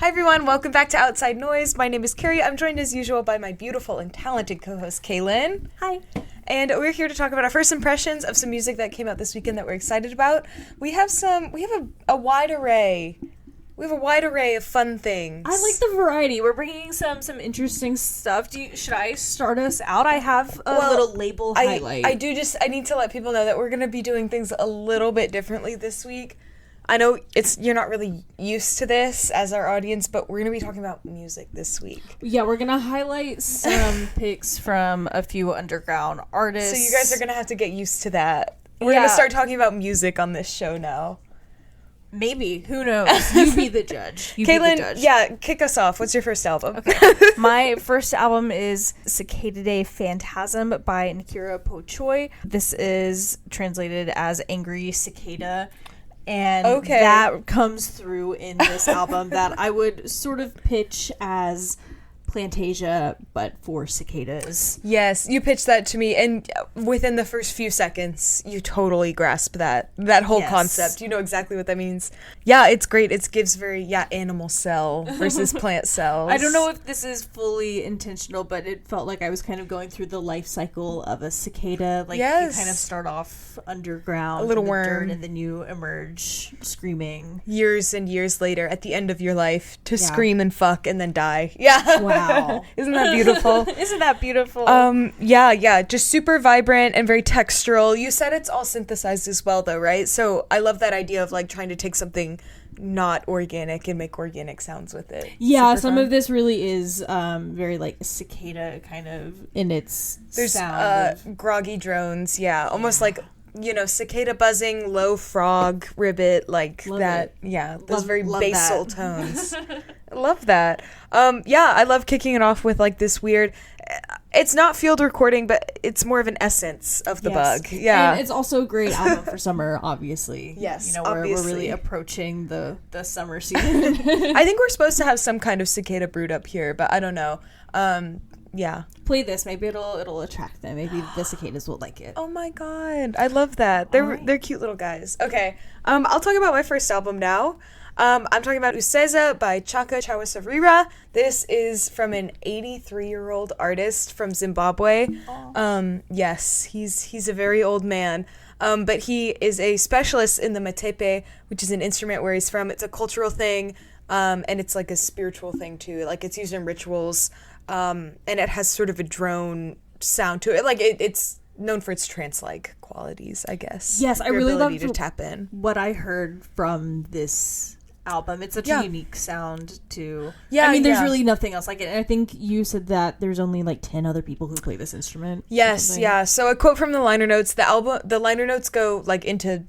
Hi everyone, welcome back to Outside Noise. My name is Carrie. I'm joined as usual by my beautiful and talented co-host Kalen. Hi. And we're here to talk about our first impressions of some music that came out this weekend that we're excited about. We have a wide array. We have a wide array of fun things. I like the variety. We're bringing some interesting stuff. Should I start us out? I have a little label highlight. I need to let people know that we're going to be doing things a little bit differently this week. I know you're not really used to this as our audience, but we're going to be talking about music this week. Yeah, we're going to highlight some picks from a few underground artists. So you guys are going to have to get used to that. We're going to start talking about music on this show now. Maybe. Who knows? You be the judge. Caitlin, kick us off. What's your first album? Okay. My first album is Cicadidae Phantasm by Ñakyrã Pochy. This is translated as Angry Cicada. And that comes through in this album that I would sort of pitch as Plantasia, but for cicadas. Yes, you pitched that to me, and within the first few seconds, you totally grasp that whole concept. You know exactly what that means. Yeah, it's great. It gives very, animal cell versus plant cells. I don't know if this is fully intentional, but it felt like I was kind of going through the life cycle of a cicada. Like, you kind of start off underground, a little in the worm, dirt, and then you emerge screaming. Years and years later, at the end of your life, to scream and fuck and then die. Yeah. Wow. Isn't that beautiful? Isn't that beautiful? Just super vibrant and very textural. You said it's all synthesized as well, though, right? So I love that idea of like trying to take something not organic and make organic sounds with it. Yeah, some of this really is very like cicada kind of in its sound. There's groggy drones, almost like, cicada buzzing, low frog ribbit, like love that. It. Yeah, those very basal tones. I love that. I love kicking it off with like this weird. It's not field recording, but it's more of an essence of the bug. Yeah, and it's also a great album for summer, obviously. Yes, we're really approaching the summer season. I think we're supposed to have some kind of cicada brood up here, but I don't know. Play this. Maybe it'll attract them. Maybe the cicadas will like it. Oh my god, I love that. They're cute little guys. Okay, I'll talk about my first album now. I'm talking about Useza by Chaka, Chawasarira. This is from an 83-year-old artist from Zimbabwe. Yes, he's a very old man. But he is a specialist in the matepe, which is an instrument where he's from. It's a cultural thing, and it's like a spiritual thing too. Like it's used in rituals, and it has sort of a drone sound to it. Like it's known for its trance-like qualities, I guess. Yes, I really love to tap in. What I heard from this album. It's such a unique sound too. Yeah, I mean, there's really nothing else like it. And I think you said that there's only like 10 other people who play this instrument. Yes, yeah. So a quote from the liner notes. The liner notes go like into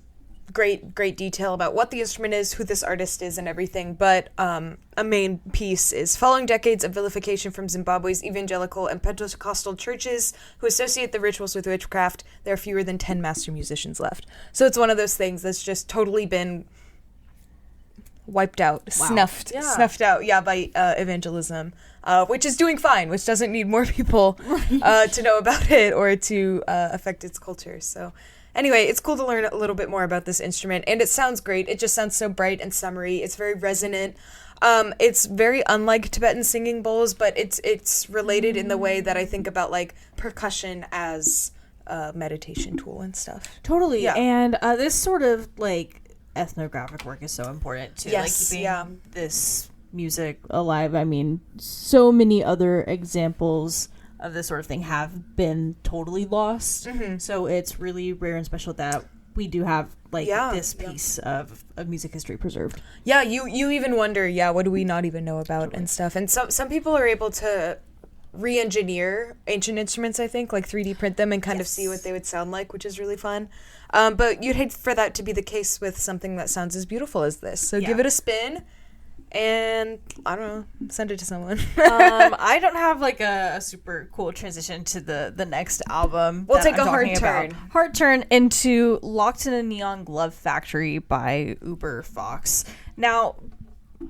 great detail about what the instrument is, who this artist is, and everything. But a main piece is following decades of vilification from Zimbabwe's evangelical and Pentecostal churches who associate the rituals with witchcraft. There are fewer than 10 master musicians left. So it's one of those things that's just totally been wiped out, snuffed out, by evangelism, which is doing fine, which doesn't need more people to know about it or to affect its culture. So anyway, it's cool to learn a little bit more about this instrument, and it sounds great. It just sounds so bright and summery. It's very resonant. It's very unlike Tibetan singing bowls, but it's related in the way that I think about like percussion as a meditation tool and stuff. Totally. Yeah. And this sort of like ethnographic work is so important too. Yes, like keeping this music alive. I mean, so many other examples of this sort of thing have been totally lost. Mm-hmm. So it's really rare and special that we do have like this piece of music history preserved. Yeah, you even wonder, what do we not even know about and stuff. And some people are able to re-engineer ancient instruments, I think, like 3D print them and kind of see what they would sound like, which is really fun. But you'd hate for that to be the case with something that sounds as beautiful as this. So give it a spin and, I don't know, send it to someone. I don't have like a super cool transition to the next album. We'll take a hard turn. Hard turn into Locked in a Neon Glove Factory by Uberphawx. Now,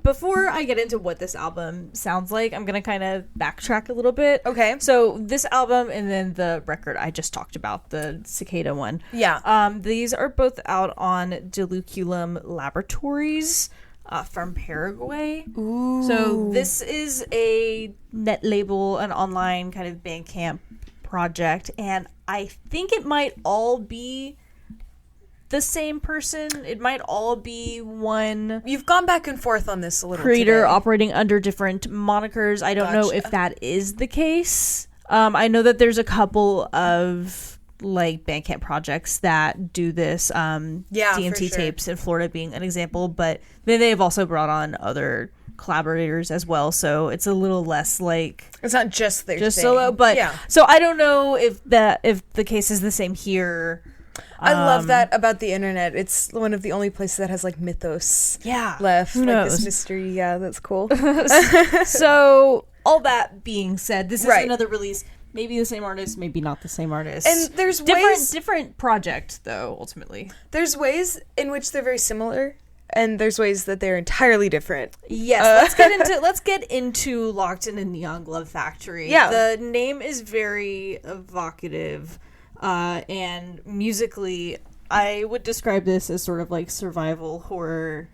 before I get into what this album sounds like, I'm going to kind of backtrack a little bit. Okay. So this album and then the record I just talked about, the Cicada one. Yeah. These are both out on Deluculum Laboratories. from Paraguay. Ooh. So this is a net label, an online kind of Bandcamp project, and I think it might all be the same person. It might all be one. You've gone back and forth on this a little creator today. Operating under different monikers. I don't know if that is the case. I know that there's a couple of like Bandcamp projects that do this. DMT tapes in Florida being an example, but then they've also brought on other collaborators as well, so it's a little less like it's not just their just thing. solo. But so I don't know if the case is the same here. I love that about the internet. It's one of the only places that has like mythos left. Who like knows? This mystery. Yeah, that's cool. So all that being said, this is Right. another release. Maybe the same artist, maybe not the same artist. And there's different project though, ultimately. There's ways in which they're very similar, and there's ways that they're entirely different. Yes, let's get into Locked in a Neon Glove Factory. Yeah. The name is very evocative, and musically, I would describe this as sort of like survival horror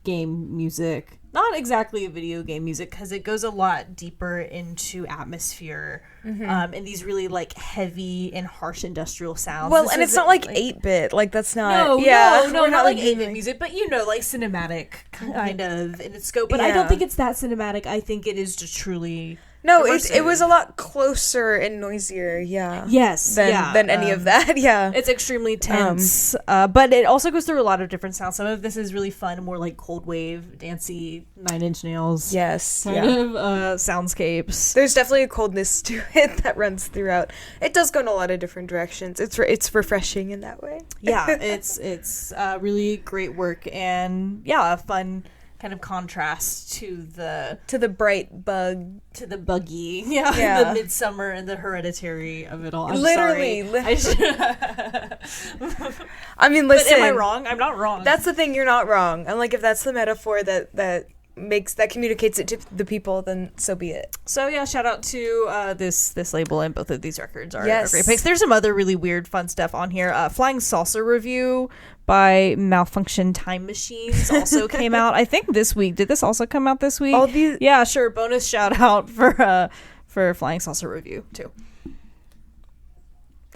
game music. Not exactly a video game music, because it goes a lot deeper into atmosphere, and these really like heavy and harsh industrial sounds. Well, and it's not like 8-bit. Like that's not. No, not like 8-bit music, but like cinematic kind of in its scope. But I don't think it's that cinematic. I think it is just truly. No, it was a lot closer and noisier, than any of that, It's extremely tense, but it also goes through a lot of different sounds. Some of this is really fun, more like cold wave, dancey, 9 Inch Nails, kind of soundscapes. There's definitely a coldness to it that runs throughout. It does go in a lot of different directions. It's refreshing in that way. Yeah, it's really great work, and a fun kind of contrast to the bright bug, to the buggy, the Midsummer and the Hereditary of it all. I'm literally. Sorry. I mean, listen. But am I wrong? I'm not wrong. That's the thing. You're not wrong. And like, if that's the metaphor that communicates it to the people, then so be it. So shout out to this label, and both of these records are great picks. There's some other really weird fun stuff on here. Flying Saucer Review by Malfunctioned Time Machines also came out, I think, this week. Did this also come out this week? All these, sure. Bonus shout out for Flying Saucer Review too.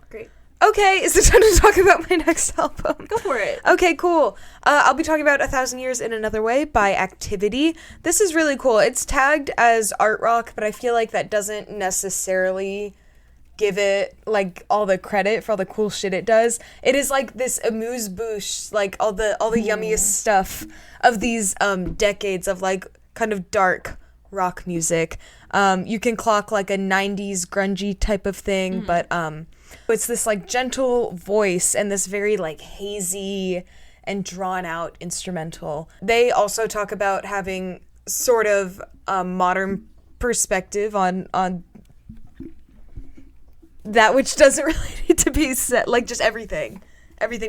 Great. Okay, is it time to talk about my next album? Go for it. Okay, cool. I'll be talking about 1,000 Years in Another Way by Activity. This is really cool. It's tagged as art rock, but I feel like that doesn't necessarily give it like all the credit for all the cool shit it does. It is like this amuse-bouche, like all the yummiest stuff of these decades of like kind of dark rock music. You can clock like a 90s grungy type of thing, but it's this like gentle voice and this very like hazy and drawn out instrumental. They also talk about having sort of a modern perspective on that which doesn't really need to be said, like just everything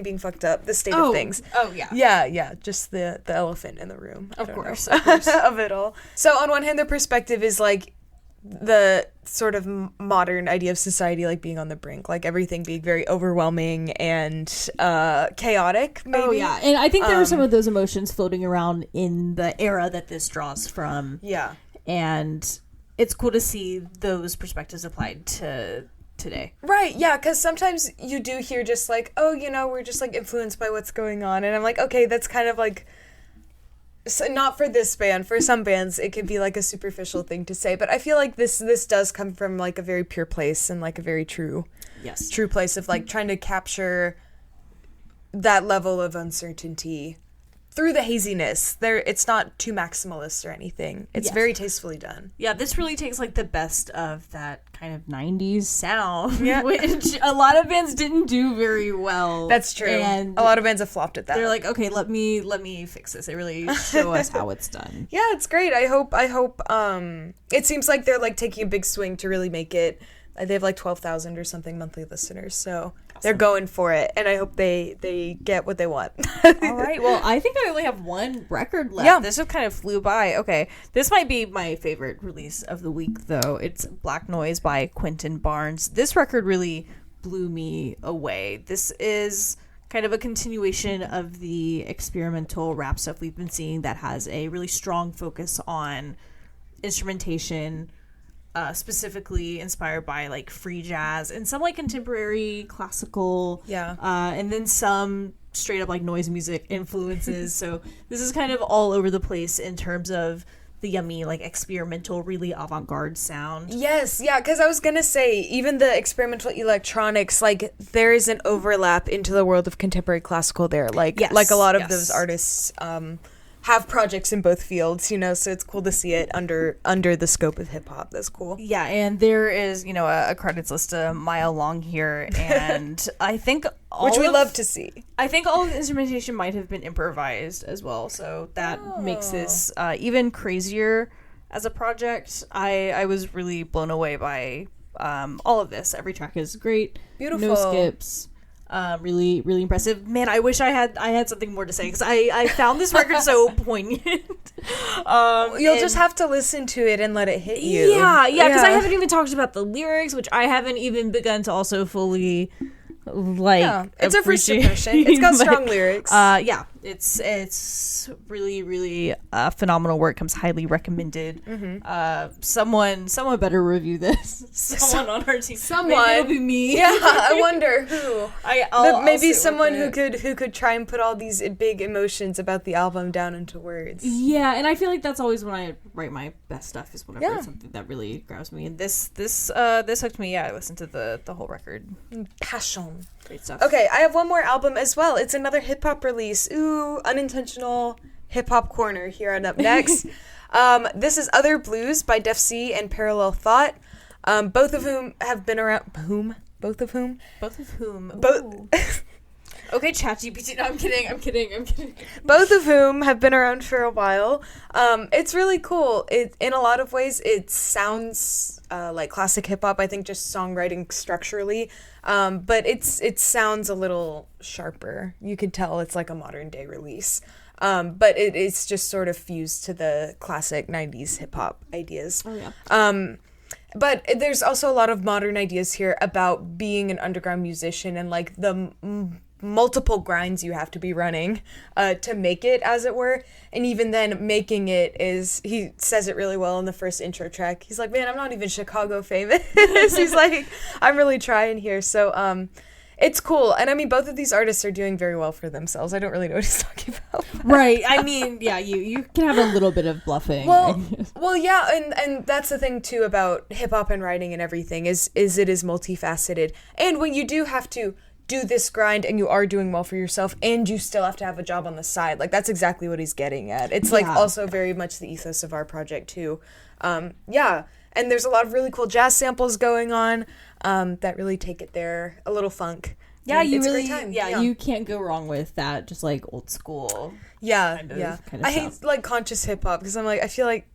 being fucked up, the state of things. Yeah, just the elephant in the room, of course. Of it all. So on one hand, their perspective is like the sort of modern idea of society like being on the brink, like everything being very overwhelming and chaotic, maybe. And I think there were some of those emotions floating around in the era that this draws from. And it's cool to see those perspectives applied to today. Right, yeah, because sometimes you do hear just like, oh, we're just like influenced by what's going on, and I'm like, okay, that's kind of like, so not for this band. For some bands, it can be like a superficial thing to say, but I feel like this does come from like a very pure place and like a very true place of like trying to capture that level of uncertainty through the haziness. It's not too maximalist or anything. It's very tastefully done. Yeah, this really takes like the best of that kind of 90s sound, which a lot of bands didn't do very well. That's true. And a lot of bands have flopped at that. They're like, okay, let me fix this. They really show us how it's done. Yeah, it's great. I hope it seems like they're like taking a big swing to really make it. They have like 12,000 or something monthly listeners, so they're going for it, and I hope they get what they want. All right, well, I think I only have one record left. Yeah. This just kind of flew by. Okay, this might be my favorite release of the week, though. It's Black Noise by Quinton Barnes. This record really blew me away. This is kind of a continuation of the experimental rap stuff we've been seeing that has a really strong focus on instrumentation, specifically inspired by like free jazz and some like contemporary classical, and then some straight up like noise music influences. So this is kind of all over the place in terms of the yummy like experimental, really avant-garde sound. Yes, yeah, because I was gonna say even the experimental electronics, like there is an overlap into the world of contemporary classical there. Like a lot of those artists have projects in both fields, you know, so it's cool to see it under the scope of hip hop. That's cool. Yeah, and there is, you know, a credits list a mile long here, and I think which we love to see. I think all of the instrumentation might have been improvised as well, so that makes this even crazier as a project. I was really blown away by all of this. Every track is great. Beautiful. No skips. Really, really impressive. Man, I wish I had something more to say because I found this record so poignant. You'll just have to listen to it and let it hit you. Yeah, because I haven't even talked about the lyrics, which I haven't even begun to also fully like. It's a first impression. It's got strong lyrics. It's really, really phenomenal work. Comes highly recommended. Someone better review this. Someone on our team. Someone. Maybe it'll be me. Yeah, I wonder who. I'll someone who could try and put all these big emotions about the album down into words. Yeah, and I feel like that's always when I write my best stuff is whenever it's something that really grabs me. And this hooked me. Yeah, I listened to the whole record. Passion. Great stuff. Okay, I have one more album as well. It's another hip hop release. Ooh, unintentional hip hop corner here on Up Next. This is Other Blues by Defcee and Parallel Thought. Both of whom have been around. Both of whom. Okay, ChatGPT. No, I'm kidding. Both of whom have been around for a while. It's really cool. In a lot of ways, it sounds like classic hip hop. I think just songwriting structurally, but it sounds a little sharper. You could tell it's like a modern day release. But it's just sort of fused to the classic 90s hip hop ideas. Oh yeah. But there's also a lot of modern ideas here about being an underground musician and like the multiple grinds you have to be running to make it, as it were. And even then, making it is, he says it really well in the first intro track. He's like, man, I'm not even Chicago famous. He's like, I'm really trying here. So it's cool. And I mean, both of these artists are doing very well for themselves. I don't really know what he's talking about. Right. I mean, yeah, you can have a little bit of bluffing. Well, yeah, and that's the thing too about hip hop and writing and everything is it is multifaceted. And when you do have to do this grind and you are doing well for yourself and you still have to have a job on the side, like that's exactly what he's getting at. It's like also very much the ethos of our project too. And there's a lot of really cool jazz samples going on that really take it there, a little funk. Yeah, and you really you can't go wrong with that, just like old school kind of I hate like conscious hip hop because I'm like, I feel like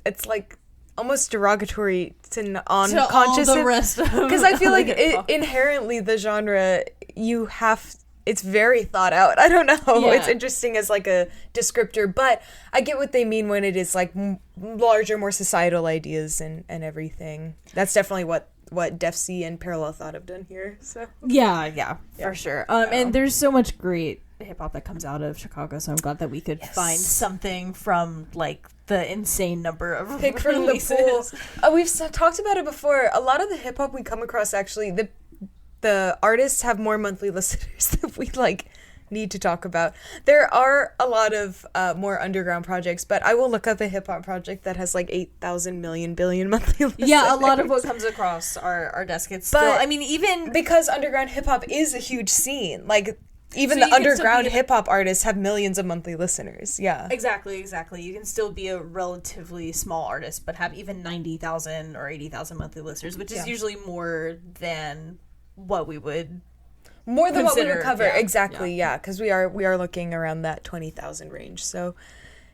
it's like almost derogatory to conscious all the rest of because I feel like inherently the genre it's very thought out. I don't know. Yeah. It's interesting as like a descriptor, but I get what they mean when it is like larger, more societal ideas and everything. That's definitely what Defcee and Parallel Thought have done here. So yeah, for sure. And there's so much great hip hop that comes out of Chicago, so I'm glad that we could find something from like the insane number of pick from releases. The pool. We've talked about it before. A lot of the hip hop we come across, actually, the artists have more monthly listeners than we like need to talk about. There are a lot of more underground projects, but I will look up a hip hop project that has like 8,000 million billion monthly listeners. Yeah, a lot of what comes across our desk. It's still, I mean, even because underground hip hop is a huge scene, like. Even the underground hip-hop artists have millions of monthly listeners. Yeah. Exactly. You can still be a relatively small artist, but have even 90,000 or 80,000 monthly listeners, which is usually more than what we would More than what we would cover. Yeah. Exactly, yeah. Because we are looking around that 20,000 range. So,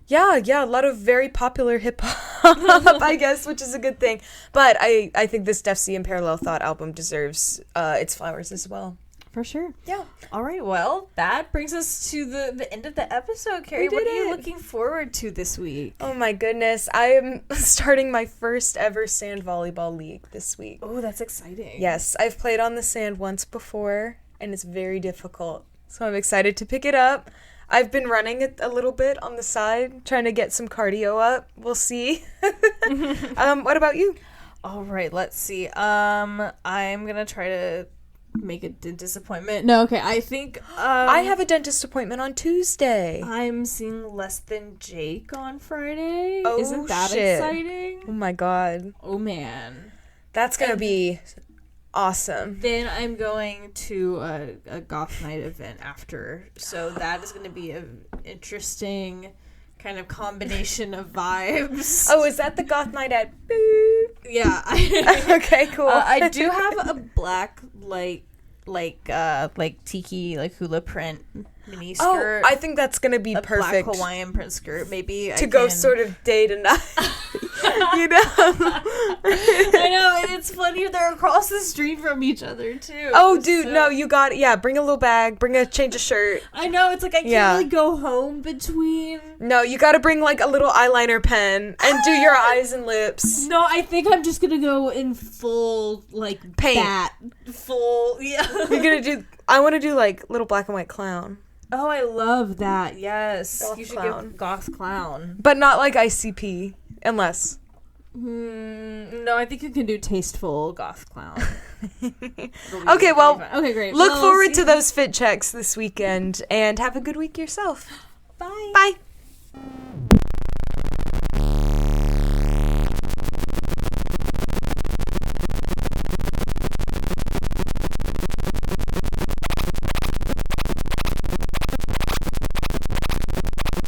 yeah, a lot of very popular hip-hop, I guess, which is a good thing. But I think this Defcee and Parallel Thought album deserves its flowers as well. For sure. Yeah. All right. Well, that brings us to the end of the episode, Carrie. What are you looking forward to this week? Oh, my goodness. I am starting my first ever sand volleyball league this week. Oh, that's exciting. Yes. I've played on the sand once before, and it's very difficult. So I'm excited to pick it up. I've been running it a little bit on the side, trying to get some cardio up. We'll see. What about you? All right, let's see. I'm going to try to make a dentist appointment. No, okay, I think... I have a dentist appointment on Tuesday. I'm seeing Less Than Jake on Friday. Oh, Isn't that shit. exciting? Oh, my God. Oh, man. That's going to be awesome. Then I'm going to a goth night event after, so that is going to be an interesting kind of combination of vibes. Oh, is that the goth night at Boop? Yeah. Okay, cool. I do have a black like tiki like hula print mini skirt. Oh, I think that's gonna be perfect. Black Hawaiian print skirt, maybe to go sort of day to night. You know. I know, and it's funny they're across the street from each other too. Oh, dude, no, you got bring a little bag, bring a change of shirt. I know, it's like I can't really go home between. No, you got to bring like a little eyeliner pen and do your eyes and lips. No, I think I'm just gonna go in full like paint. Full, yeah. You're gonna do. I want to do like little black and white clown. Oh, I love that. Yes, Goth you should clown. give goth clown, but not like ICP, unless. No, I think you can do tasteful goth clown. Okay, well, okay, great. Look forward to those fit checks this weekend, and have a good week yourself. Bye. Bye.